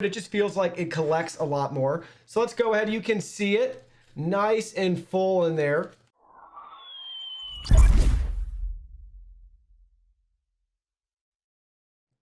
it just feels like it collects a lot more. So let's go ahead. You can see it nice and full in there.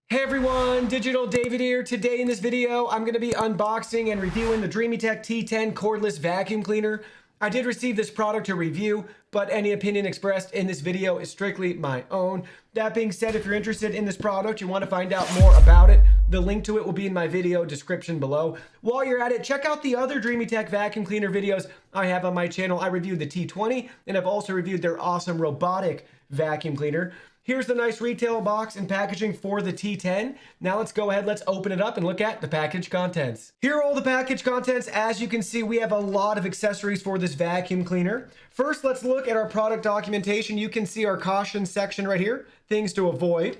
Hey everyone, Digital David here. Today in this video, I'm going to be unboxing and reviewing the DreameTech T10 Cordless Vacuum Cleaner. I did receive this product to review, but any opinion expressed in this video is strictly my own. That being said, if you're interested in this product, you want to find out more about it, the link to it will be in my video description below. While you're at it, check out the other DreameTech vacuum cleaner videos I have on my channel. I reviewed the T20, and I've also reviewed their awesome Robotic vacuum cleaner. Here's the nice retail box and packaging for the T10. Now let's go ahead, let's open it up and look at the package contents. Here are all the package contents. As you can see, we have a lot of accessories for this vacuum cleaner. First, let's look at our product documentation. You can see our caution section right here, things to avoid.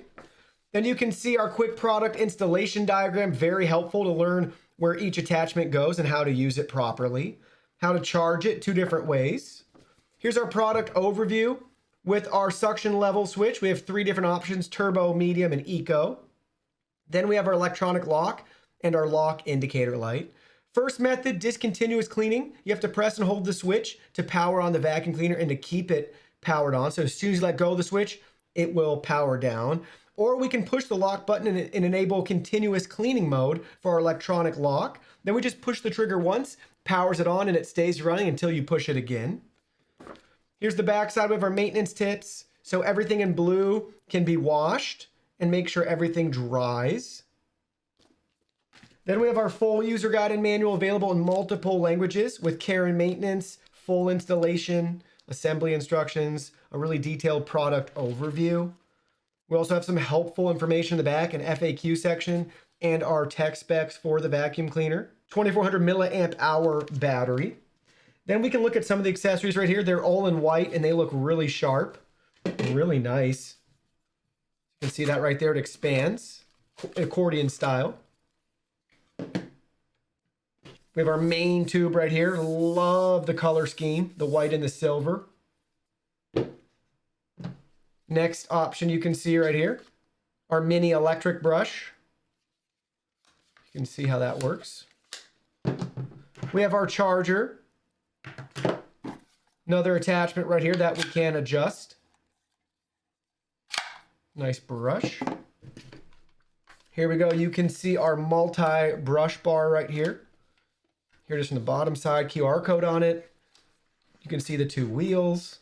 Then you can see our quick product installation diagram, very helpful to learn where each attachment goes and how to use it properly. How to charge it, 2 different ways. Here's our product overview. With our suction level switch, we have 3 different options, turbo, medium, and eco. Then we have our electronic lock and our lock indicator light. First method, discontinuous cleaning. You have to press and hold the switch to power on the vacuum cleaner and to keep it powered on. So as soon as you let go of the switch, it will power down. Or we can push the lock button and enable continuous cleaning mode for our electronic lock. Then we just push the trigger once, powers it on, and it stays running until you push it again. Here's the back side. We have our maintenance tips. So everything in blue can be washed and make sure everything dries. Then we have our full user guide and manual available in multiple languages with care and maintenance, full installation, assembly instructions, a really detailed product overview. We also have some helpful information in the back, an FAQ section, and our tech specs for the vacuum cleaner. 2400 milliamp hour battery. Then we can look at some of the accessories right here. They're all in white and they look really sharp, really nice. You can see that right there. It expands, accordion style. We have our main tube right here. Love the color scheme, the white and the silver. Next option you can see right here, our mini electric brush. You can see how that works. We have our charger. Another attachment right here that we can adjust. Nice brush. Here we go. You can see our multi-brush bar right here. Here it is from the bottom side, QR code on it. You can see the 2 wheels.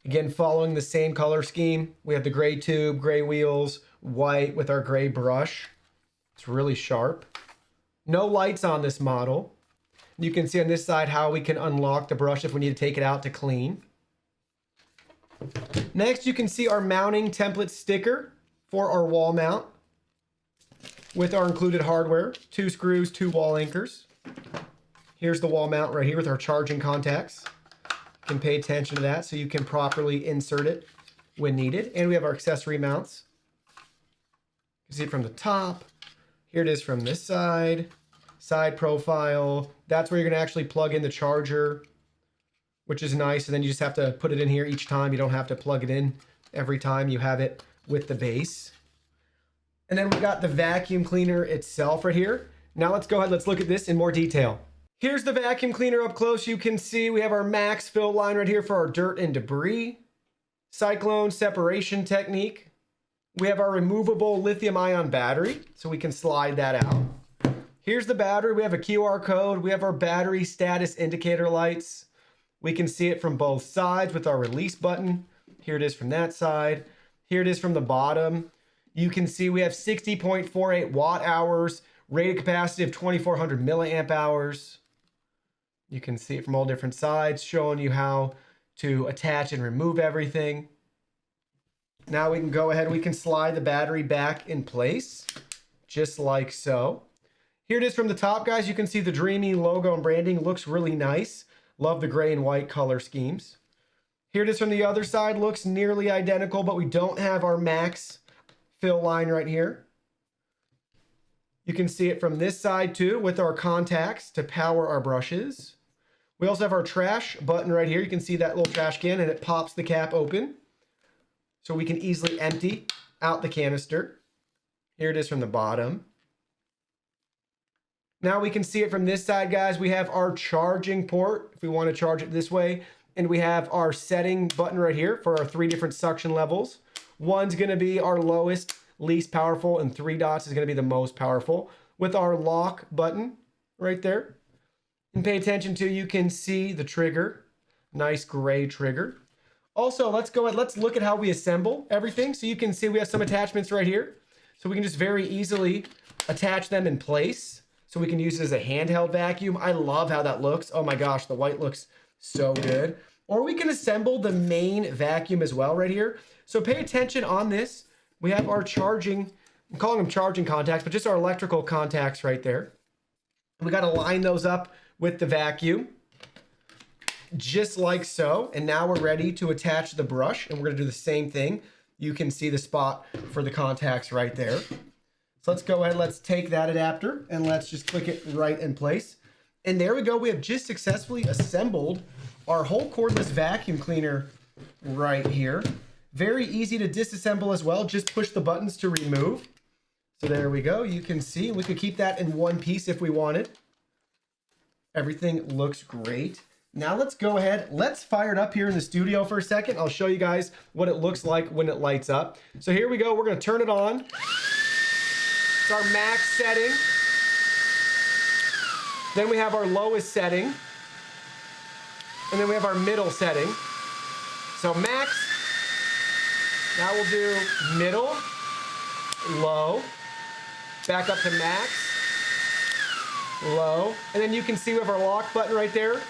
Again, following the same color scheme. We have the gray tube, gray wheels, white with our gray brush. It's really sharp. No lights on this model. You can see on this side how we can unlock the brush if we need to take it out to clean. Next, you can see our mounting template sticker for our wall mount with our included hardware, 2 screws, 2 wall anchors. Here's the wall mount right here with our charging contacts. You can pay attention to that so you can properly insert it when needed. And we have our accessory mounts. You can see it from the top. Here it is from this side. Side profile. That's where you're going to actually plug in the charger, which is nice. And then you just have to put it in here each time. You don't have to plug it in every time you have it with the base. And then we got the vacuum cleaner itself right here. Now let's go ahead. Let's look at this in more detail. Here's the vacuum cleaner up close. You can see we have our max fill line right here for our dirt and debris. Cyclone separation technique. We have our removable lithium ion battery, so we can slide that out. Here's the battery. We have a QR code. We have our battery status indicator lights. We can see it from both sides with our release button. Here it is from that side. Here it is from the bottom. You can see we have 60.48 watt hours, rated capacity of 2400 milliamp hours. You can see it from all different sides, showing you how to attach and remove everything. Now we can go ahead and we can slide the battery back in place, just like so. Here it is from the top, guys. You can see the Dreamy logo and branding. Looks really nice. Love the gray and white color schemes. Here it is from the other side. Looks nearly identical, but we don't have our max fill line right here. You can see it from this side too with our contacts to power our brushes. We also have our trash button right here. You can see that little trash can and it pops the cap open. So we can easily empty out the canister. Here it is from the bottom. Now we can see it from this side, guys. We have our charging port if we want to charge it this way. And we have our setting button right here for our 3 different suction levels. One's going to be our lowest, least powerful, and 3 dots is going to be the most powerful. With our lock button right there. And pay attention to, you can see the trigger. Nice gray trigger. Also, let's look at how we assemble everything. So you can see we have some attachments right here. So we can just very easily attach them in place. So we can use it as a handheld vacuum. I love how that looks. Oh my gosh, the white looks so good. Or we can assemble the main vacuum as well right here. So pay attention on this. We have our charging, I'm calling them charging contacts, but just our electrical contacts right there. We got to line those up with the vacuum, just like so. And now we're ready to attach the brush, and we're going to do the same thing. You can see the spot for the contacts right there. So let's go ahead, let's take that adapter and let's just click it right in place. And there we go. We have just successfully assembled our whole cordless vacuum cleaner right here. Very easy to disassemble as well. Just push the buttons to remove. So there we go. You can see we could keep that in one piece if we wanted. Everything looks great. Now let's go ahead. Let's fire it up here in the studio for a second. I'll show you guys what it looks like when it lights up. So here we go. We're going to turn it on. It's our max setting. Then we have our lowest setting. And then we have our middle setting. So max. Now we'll do middle, low, back up to max, low. And then you can see we have our lock button right there.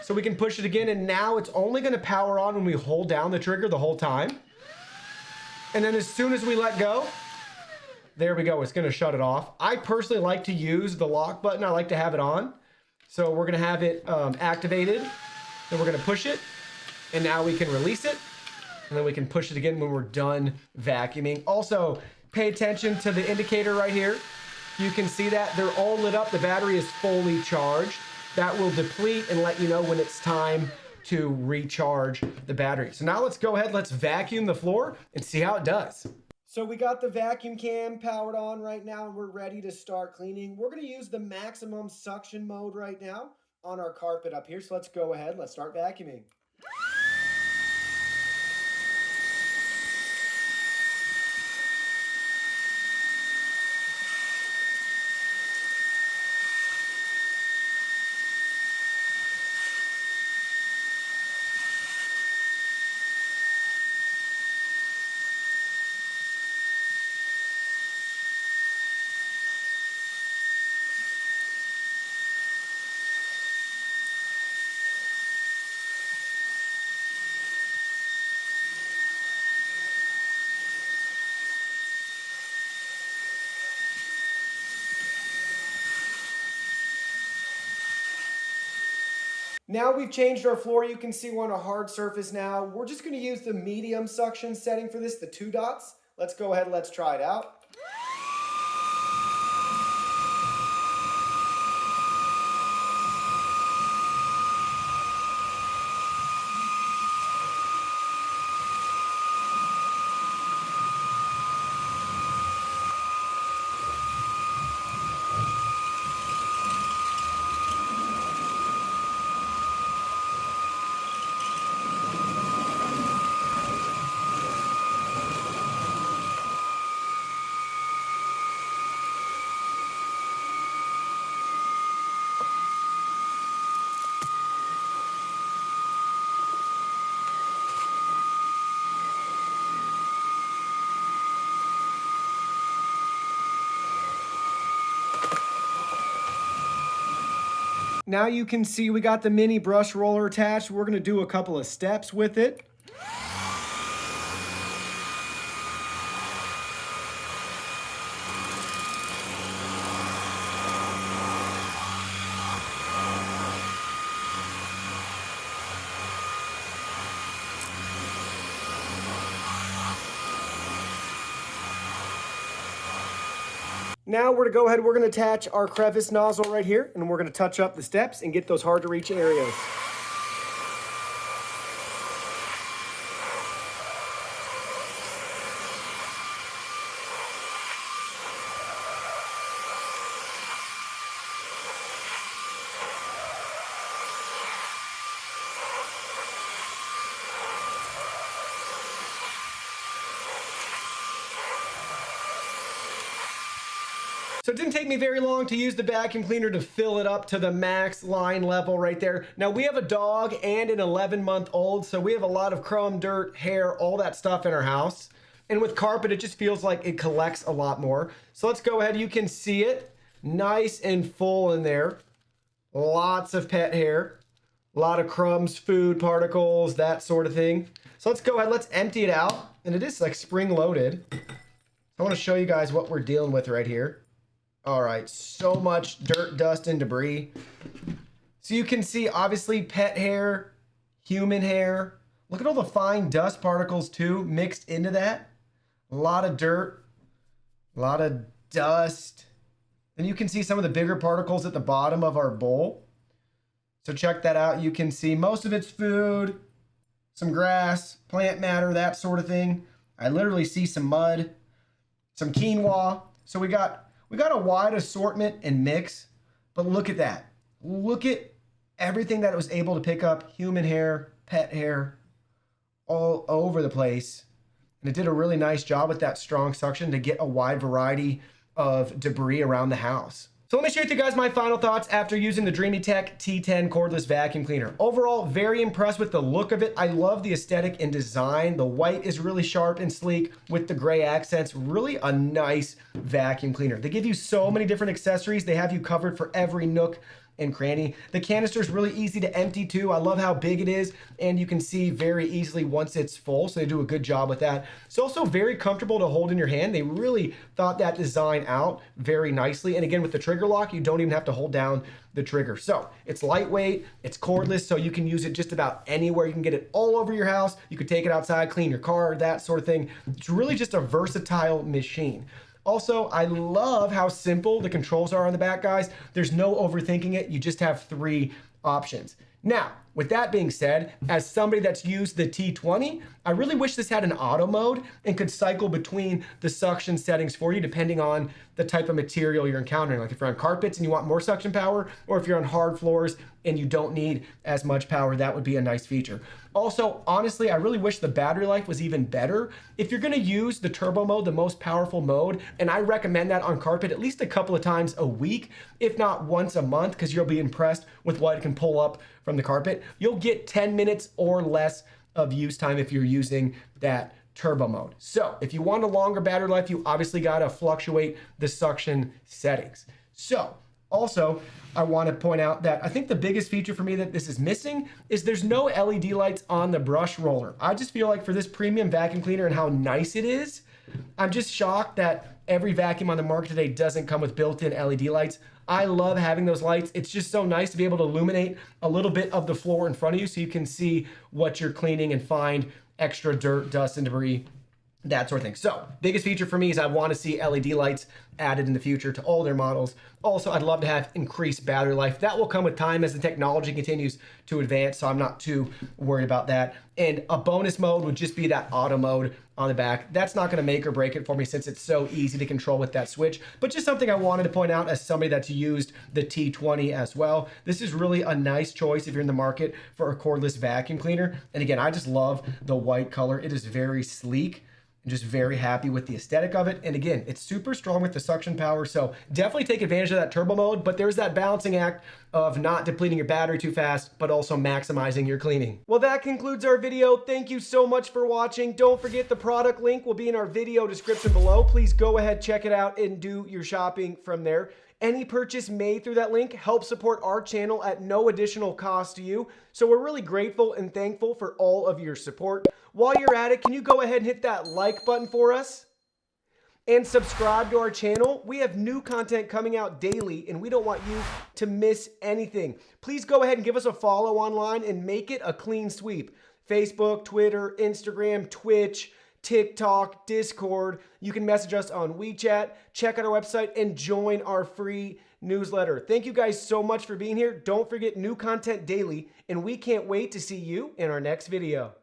So we can push it again, and now it's only going to power on when we hold down the trigger the whole time. And then as soon as we let go, there we go, it's going to shut it off. I personally like to use the lock button. I like to have it on. So we're going to have it activated. Then we're going to push it, and now we can release it. And then we can push it again when we're done vacuuming. Also, pay attention to the indicator right here. You can see that they're all lit up. The battery is fully charged. That will deplete and let you know when it's time to recharge the battery. So now let's go ahead, let's vacuum the floor and see how it does. So we got the vacuum cam powered on right now and we're ready to start cleaning. We're gonna use the maximum suction mode right now on our carpet up here. So let's go ahead, let's start vacuuming. Now we've changed our floor. You can see we're on a hard surface now. We're just going to use the medium suction setting for this, the 2 dots. Let's go ahead and let's try it out. Now you can see we got the mini brush roller attached. We're going to do a couple of steps with it. Now we're going to go ahead, we're going to attach our crevice nozzle right here, and we're going to touch up the steps and get those hard to reach areas. So it didn't take me very long to use the vacuum cleaner to fill it up to the max line level right there. Now we have a dog and an 11-month-old, so we have a lot of crumb, dirt, hair, all that stuff in our house. And with carpet, it just feels like it collects a lot more. So let's go ahead. You can see it nice and full in there. Lots of pet hair, a lot of crumbs, food particles, that sort of thing. So let's go ahead. Let's empty it out. And it is like spring loaded. I want to show you guys what we're dealing with right here. All right, so much dirt, dust, and debris. So you can see, obviously, pet hair, human hair. Look at all the fine dust particles, too, mixed into that. A lot of dirt, a lot of dust. And you can see some of the bigger particles at the bottom of our bowl. So check that out. You can see most of it's food, some grass, plant matter, that sort of thing. I literally see some mud, some quinoa. So we got a wide assortment and mix, but look at that. Look at everything that it was able to pick up. Human hair, pet hair, all over the place. And it did a really nice job with that strong suction to get a wide variety of debris around the house. So let me share with you guys my final thoughts after using the DreameTech T10 Cordless Vacuum Cleaner. Overall, very impressed with the look of it. I love the aesthetic and design. The white is really sharp and sleek with the gray accents. Really a nice vacuum cleaner. They give you so many different accessories. They have you covered for every nook and cranny. The canister is really easy to empty too. I love how big it is, and you can see very easily once it's full, so they do a good job with that. It's also very comfortable to hold in your hand. They really thought that design out very nicely, and again, with the trigger lock, you don't even have to hold down the trigger. So it's lightweight, it's cordless, so you can use it just about anywhere. You can get it all over your house. You could take it outside, clean your car, that sort of thing. It's really just a versatile machine. Also, I love how simple the controls are on the back, guys. There's no overthinking it. You just have 3 options. Now, with that being said, as somebody that's used the T20, I really wish this had an auto mode and could cycle between the suction settings for you depending on the type of material you're encountering. Like if you're on carpets and you want more suction power, or if you're on hard floors and you don't need as much power, that would be a nice feature. Also, honestly, I really wish the battery life was even better. If you're gonna use the turbo mode, the most powerful mode, and I recommend that on carpet at least a couple of times a week, if not once a month, because you'll be impressed with what it can pull up from the carpet. You'll get 10 minutes or less of use time if you're using that turbo mode. So if you want a longer battery life, you obviously gotta fluctuate the suction settings. So also, I want to point out that I think the biggest feature for me that this is missing is there's no LED lights on the brush roller. I just feel like for this premium vacuum cleaner and how nice it is, I'm just shocked that every vacuum on the market today doesn't come with built-in LED lights. I love having those lights. It's just so nice to be able to illuminate a little bit of the floor in front of you so you can see what you're cleaning and find extra dirt, dust, and debris, that sort of thing. So biggest feature for me is I want to see LED lights added in the future to all their models. Also, I'd love to have increased battery life. That will come with time as the technology continues to advance, so I'm not too worried about that. And a bonus mode would just be that auto mode on the back. That's not going to make or break it for me since it's so easy to control with that switch, but just something I wanted to point out as somebody that's used the T20 as well. This is really a nice choice if you're in the market for a cordless vacuum cleaner. And again, I just love the white color. It is very sleek. I'm just very happy with the aesthetic of it. And again, it's super strong with the suction power. So definitely take advantage of that turbo mode, but there's that balancing act of not depleting your battery too fast, but also maximizing your cleaning. Well, that concludes our video. Thank you so much for watching. Don't forget the product link will be in our video description below. Please go ahead, check it out, and do your shopping from there. Any purchase made through that link helps support our channel at no additional cost to you. So we're really grateful and thankful for all of your support. While you're at it, can you go ahead and hit that like button for us? And subscribe to our channel. We have new content coming out daily, and we don't want you to miss anything. Please go ahead and give us a follow online and make it a clean sweep. Facebook, Twitter, Instagram, Twitch, TikTok, Discord. You can message us on WeChat, check out our website, and join our free newsletter. Thank you guys so much for being here. Don't forget new content daily, and we can't wait to see you in our next video.